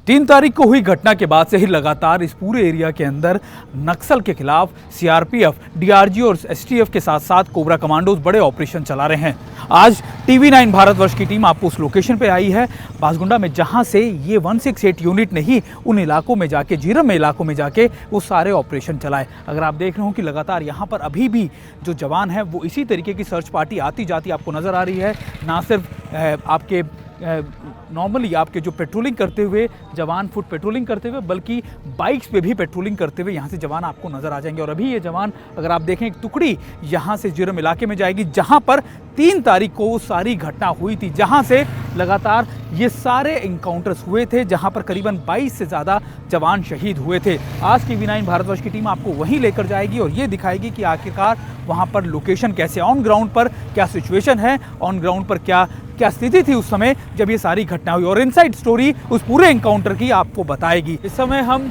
3 तारीख को हुई घटना के बाद से ही लगातार इस पूरे एरिया के अंदर नक्सल के खिलाफ सीआरपीएफ, डीआरजी और एसटीएफ के साथ साथ कोबरा कमांडोज बड़े ऑपरेशन चला रहे हैं। आज टीवी9 भारतवर्ष की टीम आपको उस लोकेशन पे आई है बासगुंडा में, जहां से ये 168 यूनिट ने ही उन इलाकों में जाके, जीरम में इलाकों में जाके वो सारे ऑपरेशन चलाए। अगर आप देख रहे हो कि लगातार यहाँ पर अभी भी जो जवान हैं वो इसी तरीके की सर्च पार्टी आती जाती आपको नज़र आ रही है। ना सिर्फ आपके नॉर्मली आपके जो पेट्रोलिंग करते हुए जवान फुट पेट्रोलिंग करते हुए, बल्कि बाइक्स पे भी पेट्रोलिंग करते हुए यहाँ से जवान आपको नज़र आ जाएंगे। और अभी ये जवान, अगर आप देखें, एक टुकड़ी यहाँ से जीरम इलाके में जाएगी जहाँ पर 3 तारीख को वो सारी घटना हुई थी, जहाँ से लगातार ये सारे इनकाउंटर्स हुए थे, जहाँ पर करीबन 22 से ज़्यादा जवान शहीद हुए थे। आज टीवी9 भारतवर्ष की टीम आपको वहीं लेकर जाएगी और ये दिखाएगी कि आखिरकार वहाँ पर लोकेशन कैसे, ऑन ग्राउंड पर क्या सिचुएशन है, ऑन ग्राउंड पर क्या स्थिति थी उस समय जब ये सारी घटना हुई, और इनसाइड स्टोरी उस पूरे एनकाउंटर की आपको बताएगी। इस समय हम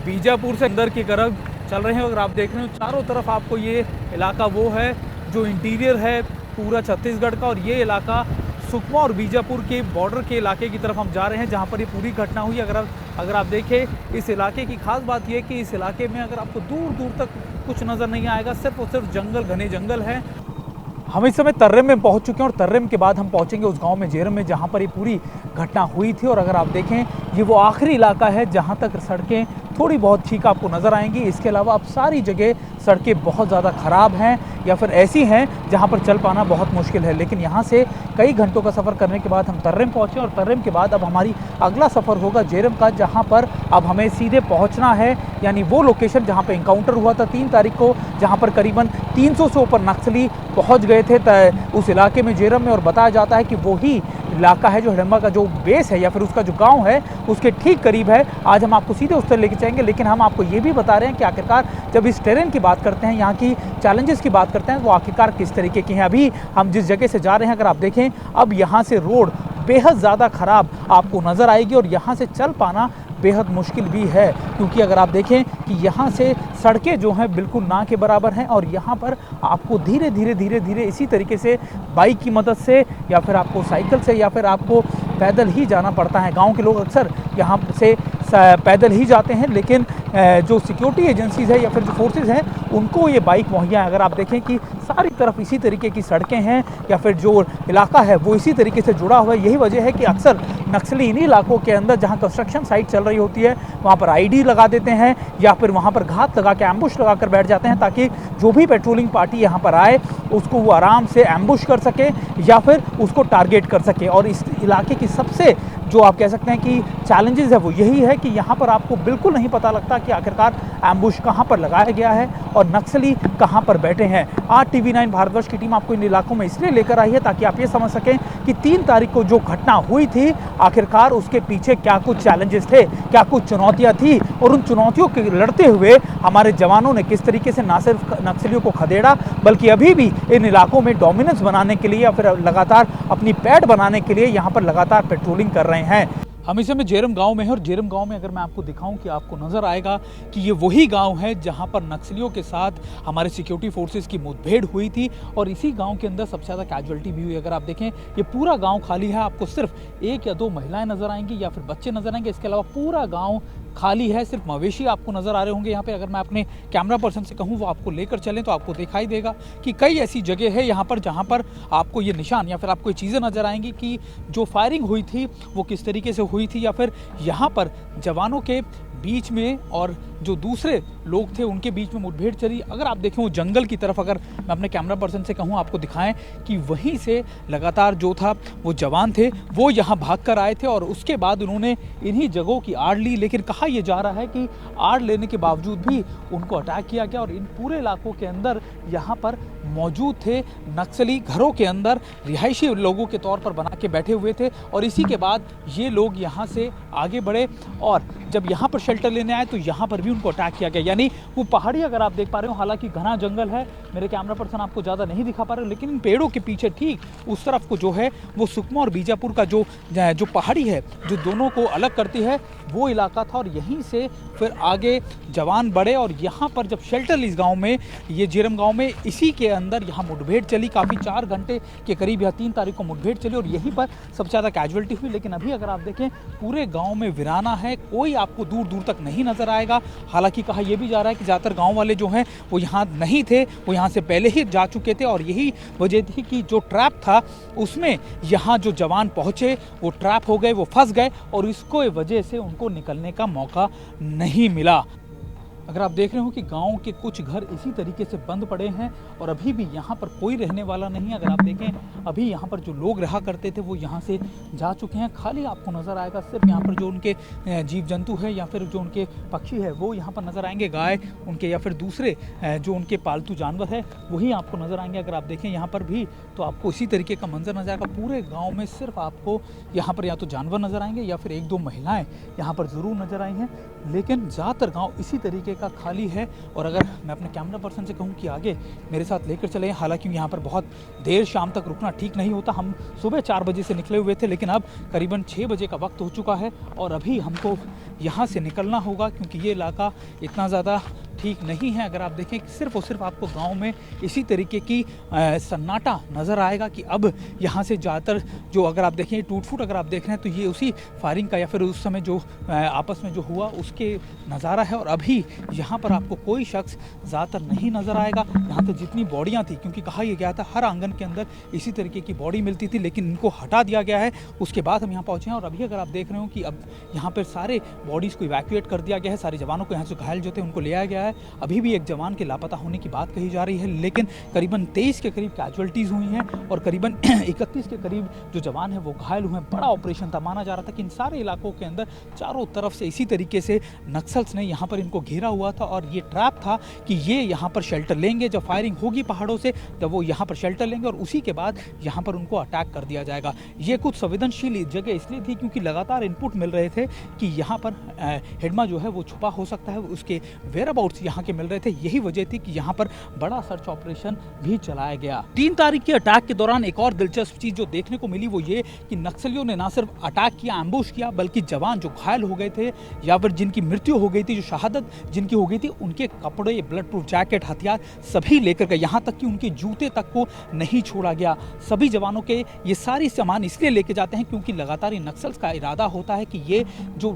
बीजापुर से अंदर की तरफ चल रहे हैं। अगर आप देख रहे हो चारों तरफ आपको ये इलाका वो है जो इंटीरियर है पूरा छत्तीसगढ़ का, और ये इलाका सुकमा और बीजापुर के बॉर्डर के इलाके की तरफ हम जा रहे हैं जहाँ पर ये पूरी घटना हुई। अगर आप देखें इस इलाके की खास बात यह है कि इस इलाके में अगर आपको दूर दूर तक कुछ नज़र नहीं आएगा, सिर्फ और सिर्फ जंगल, घने जंगल है। हम इस समय तर्रेम में पहुंच चुके हैं और तर्रेम के बाद हम पहुंचेंगे उस गांव में, जीरम में, जहां पर ये पूरी घटना हुई थी। और अगर आप देखें ये वो आखिरी इलाका है जहां तक सड़कें थोड़ी बहुत ठीक आपको नज़र आएंगी। इसके अलावा अब सारी जगह सड़कें बहुत ज़्यादा ख़राब हैं या फिर ऐसी हैं जहां पर चल पाना बहुत मुश्किल है। लेकिन यहाँ से कई घंटों का सफ़र करने के बाद हम तर्रेम पहुँचे और तर्रेम के बाद अब हमारी अगला सफ़र होगा जीरम का, जहाँ पर अब हमें सीधे पहुँचना है, यानी वो लोकेशन जहाँ पर इनकाउंटर हुआ था 3 तारीख को, जहाँ पर करीबन 300 से ऊपर नक्सली पहुँच गए थे उस इलाके में, जीरम में। और बताया जाता है कि वही इलाका है जो हिडम्बा का जो बेस है या फिर उसका जो गांव है उसके ठीक करीब है। आज हम आपको सीधे उस तरह लेके जाएंगे, लेकिन हम आपको ये भी बता रहे हैं कि आखिरकार जब इस टेरेन की बात करते हैं, यहाँ की चैलेंजेस की बात करते हैं, वो आखिरकार किस तरीके की हैं। अभी हम जिस जगह से जा रहे हैं, अगर आप देखें, अब यहाँ से रोड बेहद ज़्यादा ख़राब आपको नज़र आएगी और यहाँ से चल पाना बेहद मुश्किल भी है, क्योंकि अगर आप देखें कि यहाँ से सड़कें जो हैं बिल्कुल ना के बराबर हैं और यहाँ पर आपको धीरे धीरे इसी तरीके से बाइक की मदद से या फिर आपको साइकिल से या फिर आपको पैदल ही जाना पड़ता है। गांव के लोग अक्सर यहाँ से पैदल ही जाते हैं, लेकिन जो सिक्योरिटी एजेंसीज़ है या फिर जो फोर्सेस हैं उनको ये बाइक मुहैया है। अगर आप देखें कि सारी तरफ इसी तरीके की सड़कें हैं या फिर जो इलाका है वो इसी तरीके से जुड़ा हुआ है। यही वजह है कि अक्सर नक्सली इन्हीं इलाकों के अंदर जहाँ कंस्ट्रक्शन साइट चल रही होती है वहाँ पर आईडी लगा देते हैं या फिर वहाँ पर घात लगा के एम्बुश लगा कर बैठ जाते हैं, ताकि जो भी पेट्रोलिंग पार्टी यहाँ पर आए उसको वो आराम से एम्बुश कर सके या फिर उसको टारगेट कर सके। और इस इलाके की सबसे जो आप कह सकते हैं कि चैलेंजेस है वो यही है कि यहाँ पर आपको बिल्कुल नहीं पता लगता कि आखिरकार एम्बुश कहाँ पर लगाया गया है और नक्सली कहाँ पर बैठे हैं। आज टीवी9 भारतवर्ष की टीम आपको इन इलाकों में इसलिए लेकर आई है ताकि आप ये समझ सकें कि 3 तारीख को जो घटना हुई थी आखिरकार उसके पीछे क्या कुछ चैलेंजेस थे, क्या कुछ चुनौतियाँ थी, और उन चुनौतियों के लड़ते हुए हमारे जवानों ने किस तरीके से ना सिर्फ नक्सलियों को खदेड़ा बल्कि अभी भी इन इलाकों में डोमिनेंस बनाने के लिए या फिर लगातार अपनी पैठ बनाने के लिए यहाँ पर लगातार पेट्रोलिंग कर रहे हैं। हम इस समय जेरम गांव में है और जेरम गांव में अगर मैं आपको दिखाऊं कि आपको नज़र आएगा कि ये वही गांव है जहां पर नक्सलियों के साथ हमारे सिक्योरिटी फोर्सेस की मुठभेड़ हुई थी और इसी गांव के अंदर सबसे ज़्यादा कैजुअलिटी भी हुई। अगर आप देखें ये पूरा गांव खाली है, आपको सिर्फ 1 या 2 महिलाएं नज़र आएंगी या फिर बच्चे नज़र आएंगे, इसके अलावा पूरा गाँव खाली है। सिर्फ मवेशी आपको नज़र आ रहे होंगे यहाँ पे। अगर मैं अपने कैमरा पर्सन से कहूँ वो आपको लेकर चलें तो आपको दिखाई देगा कि कई ऐसी जगह है यहाँ पर जहाँ पर आपको ये निशान या फिर आपको ये चीज़ें नज़र आएंगी कि जो फायरिंग हुई थी वो किस तरीके से हुई थी, या फिर यहाँ पर जवानों के बीच में और जो दूसरे लोग थे उनके बीच में मुठभेड़ चली। अगर आप देखें वो जंगल की तरफ, अगर मैं अपने कैमरा पर्सन से कहूँ आपको दिखाएं कि वहीं से लगातार जो था वो जवान थे वो यहाँ भागकर आए थे और उसके बाद उन्होंने इन्हीं जगहों की आड़ ली। लेकिन कहा यह जा रहा है कि आड़ लेने के बावजूद भी उनको अटैक किया गया और इन पूरे इलाकों के अंदर यहाँ पर मौजूद थे नक्सली, घरों के अंदर रिहायशी लोगों के तौर पर बना के बैठे हुए थे। और इसी के बाद ये लोग यहाँ से आगे बढ़े और जब यहाँ पर शेल्टर लेने आए तो यहाँ पर भी उनको अटैक किया गया। यानी वो पहाड़ी अगर आप देख पा रहे हो, हालांकि घना जंगल है, मेरे कैमरा पर्सन आपको ज़्यादा नहीं दिखा पा रहे हो, लेकिन इन पेड़ों के पीछे ठीक उस तरफ को जो है वो सुकमा और बीजापुर का जो पहाड़ी है जो दोनों को अलग करती है वो इलाका था। और यहीं से फिर आगे जवान बढ़े और यहाँ पर जब शेल्टर ली इस गाँव में, ये जीरम गाँव में, इसी के अंदर यहाँ मुठभेड़ चली काफ़ी 4 घंटे के करीब, यहाँ 3 तारीख को मुठभेड़ चली और यहीं पर सबसे ज़्यादा कैजुअलिटी हुई। लेकिन अभी अगर आप देखें पूरे गाँव में वीराना है, कोई आपको दूर दूर तक नहीं नजर आएगा। हालांकि कहा यह भी जा रहा है कि ज़्यादातर गाँव वाले जो हैं वो यहाँ नहीं थे, वो यहाँ से पहले ही जा चुके थे और यही वजह थी कि जो ट्रैप था उसमें यहाँ जो जवान पहुँचे वो ट्रैप हो गए, वो फंस गए और इसको वजह से उनको निकलने का मौका नहीं मिला। अगर आप देख रहे हो कि गांव के कुछ घर इसी तरीके से बंद पड़े हैं और अभी भी यहाँ पर कोई रहने वाला नहीं है। अगर आप देखें अभी यहाँ पर जो लोग रहा करते थे वो यहाँ से जा चुके हैं, खाली आपको नज़र आएगा सिर्फ यहाँ पर जो उनके जीव जंतु है या फिर जो उनके पक्षी है वो यहाँ पर नज़र आएंगे, गाय उनके या फिर दूसरे जो उनके पालतू जानवर है वही आपको नज़र आएंगे। अगर आप देखें यहाँ पर भी तो आपको इसी तरीके का मंजर नजर आएगा। पूरे गाँव में सिर्फ आपको यहाँ पर या तो जानवर नज़र आएंगे या फिर 1-2 महिलाएँ यहाँ पर ज़रूर नज़र आई हैं, लेकिन ज़्यादातर गाँव इसी तरीके का खाली है। और अगर मैं अपने कैमरा पर्सन से कहूं कि आगे मेरे साथ लेकर चले, हालांकि यहाँ पर बहुत देर शाम तक रुकना ठीक नहीं होता। हम सुबह 4 बजे से निकले हुए थे, लेकिन अब करीबन 6 बजे का वक्त हो चुका है और अभी हमको यहाँ से निकलना होगा क्योंकि ये इलाका इतना ज़्यादा ठीक नहीं है। अगर आप देखें सिर्फ और सिर्फ आपको गांव में इसी तरीके की सन्नाटा नज़र आएगा कि अब यहाँ से ज़्यादातर जो अगर आप देखें टूट फूट अगर आप देख रहे हैं तो ये उसी फायरिंग का या फिर उस समय जो आपस में जो हुआ उसके नज़ारा है। और अभी यहाँ पर आपको कोई शख्स ज़्यादातर नहीं नज़र आएगा। यहाँ तो जितनी बॉडियाँ थी, क्योंकि कहा यह गया था हर आंगन के अंदर इसी तरीके की बॉडी मिलती थी, लेकिन इनको हटा दिया गया है। उसके बाद हम यहाँ पहुँचे हैं और अभी अगर आप देख रहे हो कि अब यहाँ पर सारे बॉडीज़ को इवैक्यूएट कर दिया गया है, सारे जवानों को यहाँ से घायल जो थे उनको ले आया गया है। अभी भी एक जवान के लापता होने की बात कही जा रही है, लेकिन करीबन 23 के करीब कैजुअलिटीज़ हुई हैं और करीबन 31 के करीब जो जवान है वो घायल हुए हैं। बड़ा ऑपरेशन था, माना जा रहा था कि इन सारे इलाकों के अंदर चारों तरफ से इसी तरीके से नक्सल्स ने यहाँ पर इनको घेरा हुआ था और ये ट्रैप था कि ये यहाँ पर शेल्टर लेंगे, जब फायरिंग होगी पहाड़ों से तब वो यहाँ पर शेल्टर लेंगे और उसी के बाद यहाँ पर उनको अटैक कर दिया जाएगा। ये कुछ संवेदनशील जगह इसलिए थी क्योंकि लगातार इनपुट मिल रहे थे कि यहाँ पर हेडमा जो है वो छुपा हो सकता है, उसके वेयर अबाउट्स यहाँ के मिल रहे थे। यही वजह थी कि यहाँ पर बड़ा सर्च ऑपरेशन भी चलाया गया। 3 तारीख के अटैक के दौरान एक और दिलचस्प चीज जो देखने को मिली वो ये कि नक्सलियों ने ना सिर्फ अटैक किया, एम्बुश किया, बल्कि जवान जो घायल हो गए थे या फिर जिनकी मृत्यु हो गई थी, जो शहादत जिनकी हो गई थी, उनके कपड़े, ब्लड प्रूफ जैकेट, हथियार सभी लेकर गए। यहाँ तक कि उनके जूते तक को नहीं छोड़ा गया। सभी जवानों के ये सारी सामान इसलिए लेके जाते हैं क्योंकि लगातार इन नक्सल्स का इरादा होता है कि ये जो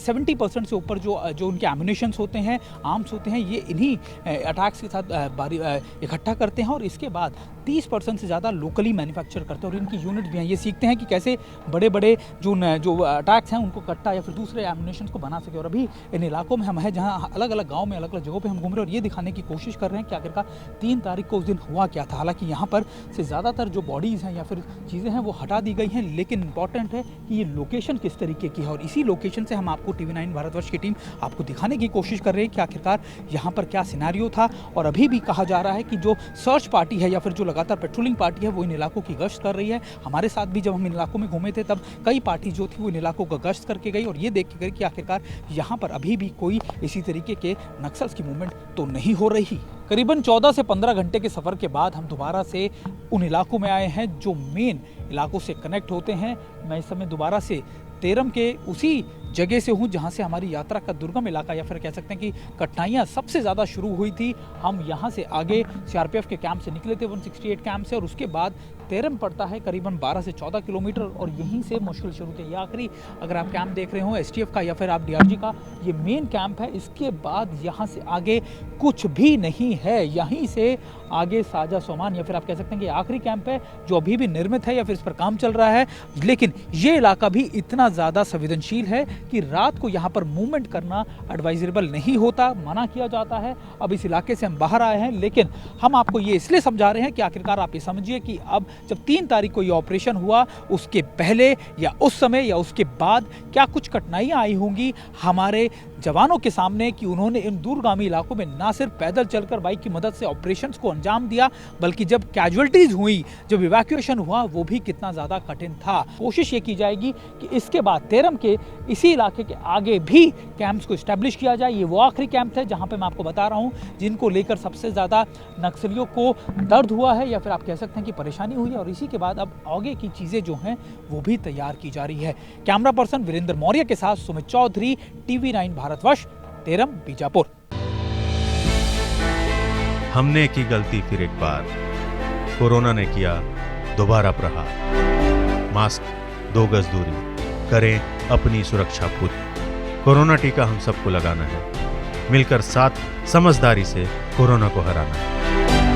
70% से ऊपर जो उनके एम्युनिशंस होते हैं, आर्म्स होते हैं, ये इन्हीं अटैक्स के साथ इकट्ठा करते हैं और इसके बाद 30% से ज़्यादा लोकली मैन्युफैक्चर करते हैं। और इनकी यूनिट भी हैं, ये सीखते हैं कि कैसे बड़े बड़े जो अटैक्स हैं उनको कट्टा या फिर दूसरे एम्युनिशंस को बना सके। और अभी इन इलाकों में हम हैं जहाँ अलग अलग गाँव में अलग अलग जगहों पर हम घूम रहे हैं और ये दिखाने की कोशिश कर रहे हैं कि आखिरकार 3 तारीख को उस दिन हुआ क्या था। हालांकि यहाँ पर से ज़्यादातर जो बॉडीज़ हैं या फिर चीज़ें हैं वो हटा दी गई हैं, लेकिन इंपॉर्टेंट है कि ये लोकेशन किस तरीके की है और इसी लोकेशन से हम आपको TV9 भारतवर्ष की टीम आपको दिखाने की कोशिश कर रही है कि आखिरकार यहाँ पर क्या सिनेरियो था। और अभी भी कहा जा रहा है कि जो सर्च पार्टी है या फिर जो लगातार पेट्रोलिंग पार्टी है वो इन इलाकों की गश्त कर रही है। हमारे साथ भी जब हम इन इलाकों में घूमे थे तब कई पार्टी जो थी वो इन इलाकों का गश्त करके गई और ये देख के गई कि आखिरकार यहाँ पर अभी भी कोई इसी तरीके के नक्सल्स की मूवमेंट तो नहीं हो रही। करीबन 14 से 15 घंटे के सफ़र के बाद हम दोबारा से उन इलाकों में आए हैं जो मेन इलाकों से कनेक्ट होते हैं। मैं इस समय दोबारा से तेरम के उसी जगह से हूँ जहाँ से हमारी यात्रा का दुर्गम इलाका या फिर कह सकते हैं कि कठिनाइयाँ सबसे ज़्यादा शुरू हुई थी। हम यहाँ से आगे CRPF के कैंप से निकले थे 168 कैंप से और उसके बाद तेरम पड़ता है करीबन 12 से 14 किलोमीटर और यहीं से मुश्किल शुरू थी। ये आखिरी अगर आप कैंप देख रहे हो STF का या फिर आप DRG का, ये मेन कैंप है। इसके बाद यहाँ से आगे कुछ भी नहीं है। यहीं से आगे साजा सोमान या फिर आप कह सकते हैं कि आखिरी कैंप है जो अभी भी निर्मित है या फिर इस पर काम चल रहा है। लेकिन ये इलाका भी इतना ज़्यादा संवेदनशील है कि रात को यहाँ पर मूवमेंट करना एडवाइजेबल नहीं होता, मना किया जाता है। अब इस इलाके से हम बाहर आए हैं, लेकिन हम आपको ये इसलिए समझा रहे हैं कि आखिरकार आप ये समझिए कि अब जब 3 तारीख को ये ऑपरेशन हुआ उसके पहले या उस समय या उसके बाद क्या कुछ कठिनाइयाँ आई होंगी हमारे जवानों के सामने कि उन्होंने इन दूरगामी इलाकों में ना सिर्फ पैदल चलकर बाइक की मदद से ऑपरेशंस को अंजाम दिया, बल्कि जब कैजुअलिटीज हुई, जब इवैक्यूएशन हुआ, वो भी कितना ज़्यादा कठिन था। कोशिश ये की जाएगी कि इसके बाद तेरम के इसी इलाके के आगे भी कैंप्स को इस्टेब्लिश किया जाए। ये वो आखिरी कैंप है जहाँ पे मैं आपको बता रहा हूँ जिनको लेकर सबसे ज़्यादा नक्सलियों को दर्द हुआ है या फिर आप कह सकते हैं कि परेशानी हुई है, और इसी के बाद अब आगे की चीज़ें जो हैं वो भी तैयार की जा रही है। कैमरा पर्सन वीरेंद्र मौर्य के साथ सुमित चौधरी, TV9 भारतवर्ष, तेरम, बीजापुर। हमने की गलती फिर एक बार, कोरोना ने किया दोबारा प्रहार। मास्क, 2 गज दूरी, करें अपनी सुरक्षा खुद। कोरोना टीका हम सबको लगाना है, मिलकर साथ समझदारी से कोरोना को हराना है।